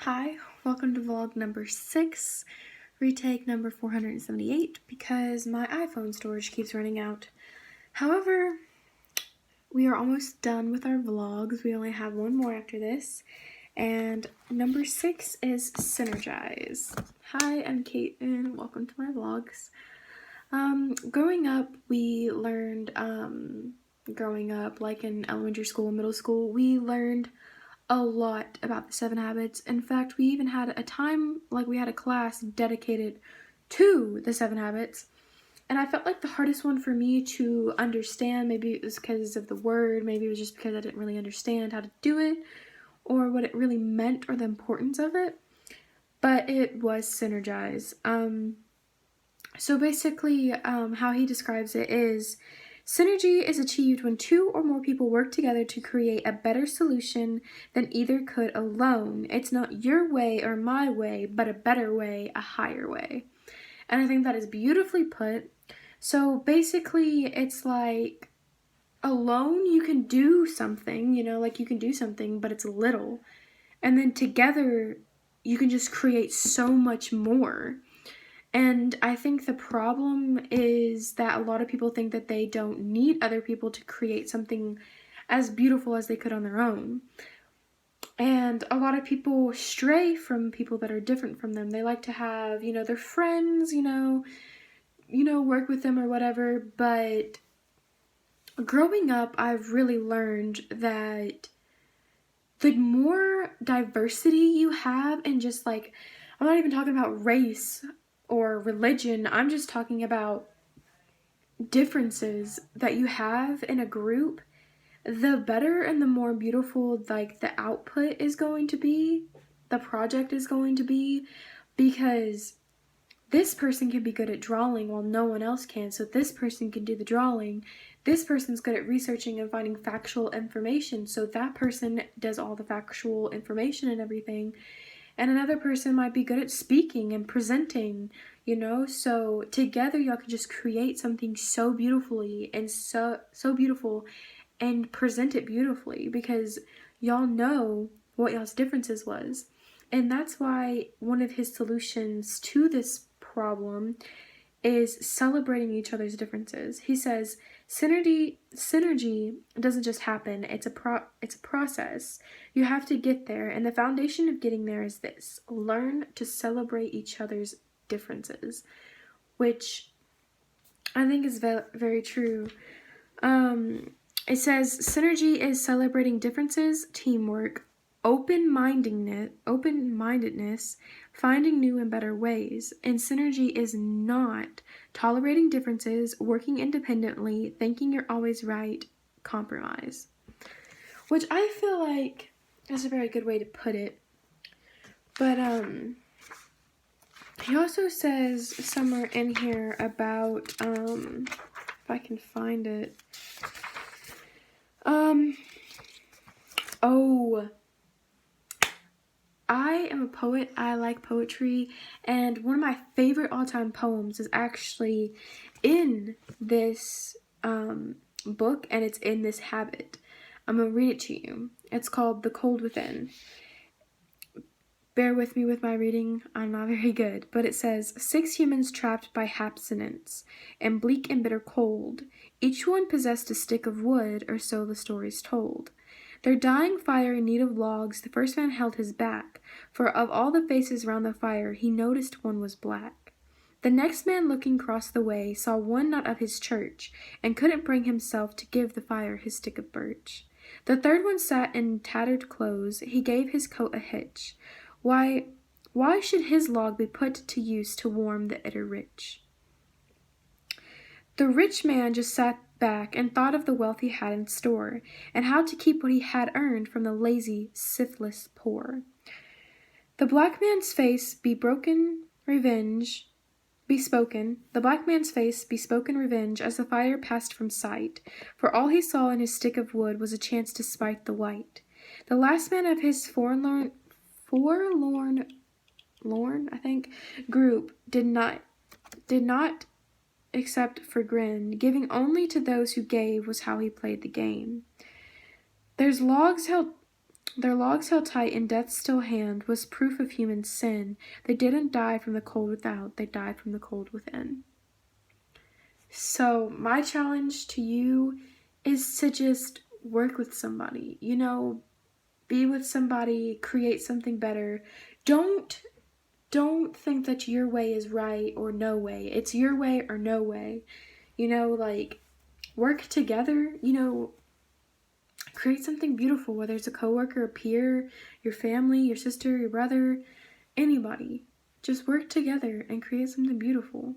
Hi, welcome to vlog number 6, retake number 478, because my iPhone storage keeps running out. However, we are almost done with our vlogs. We only have one more after this, and number 6 is Synergize. Hi, I'm Kate, and welcome to my vlogs. Growing up, we learned, like in elementary school and middle school, we learned a lot about the 7 habits. In fact, we even had a time, we had a class dedicated to the 7 habits. And I felt like the hardest one for me to understand, maybe it was because of the word, maybe it was just because I didn't really understand how to do it, or what it really meant, or the importance of it. But it was Synergize. So basically, how he describes it is, synergy is achieved when 2 or more people work together to create a better solution than either could alone. It's not your way or my way, but a better way, a higher way. And I think that is beautifully put. So basically, it's like, alone you can do something, you can do something, but it's little. And then together, you can just create so much more. And I think the problem is that a lot of people think that they don't need other people to create something as beautiful as they could on their own. And a lot of people stray from people that are different from them. They like to have, their friends, work with them or whatever. But growing up, I've really learned that the more diversity you have, and just I'm not even talking about race or religion, I'm just talking about differences that you have in a group, the better and the more beautiful the output is going to be, the project is going to be, because this person can be good at drawing while no one else can, so this person can do the drawing. This person's good at researching and finding factual information, so that person does all the factual information and everything. And another person might be good at speaking and presenting, so together y'all can just create something so beautifully and so beautiful and present it beautifully, because y'all know what y'all's differences was. And that's why one of his solutions to this problem is celebrating each other's differences. He says, synergy doesn't just happen. It's a process. You have to get there, and the foundation of getting there is this: learn to celebrate each other's differences, which I think is very true. It says synergy is celebrating differences, teamwork, open-mindedness, finding new and better ways. And synergy is not tolerating differences, working independently, thinking you're always right, compromise. Which I feel like is a very good way to put it. But he also says somewhere in here about, if I can find it, I am a poet. I like poetry, and one of my favorite all-time poems is actually in this book, and it's in this habit. I'm going to read it to you. It's called The Cold Within. Bear with me with my reading. I'm not very good, but it says, 6 humans trapped by abstinence and bleak and bitter cold. Each one possessed a stick of wood, or so the story's told. Their dying fire in need of logs, the first man held his back, for of all the faces round the fire, he noticed one was black. The next man, looking across the way, saw one not of his church, and couldn't bring himself to give the fire his stick of birch. The third one sat in tattered clothes, he gave his coat a hitch. Why should his log be put to use to warm the itter rich? The rich man just sat back and thought of the wealth he had in store, and how to keep what he had earned from the lazy, syphilis poor. The black man's face bespoken revenge as the fire passed from sight, for all he saw in his stick of wood was a chance to spite the white. The last man of his forlorn group did not except for grin, giving only to those who gave was how he played the game. There's logs held Their logs held tight in death's still hand was proof of human sin. They didn't die from the cold without, they died from the cold within. So my challenge to you is to just work with somebody, you know, be with somebody, create something better. Don't think that your way is right or no way. It's your way or no way. You know, like, work together, you know, create something beautiful, whether it's a coworker, a peer, your family, your sister, your brother, anybody. Just work together and create something beautiful.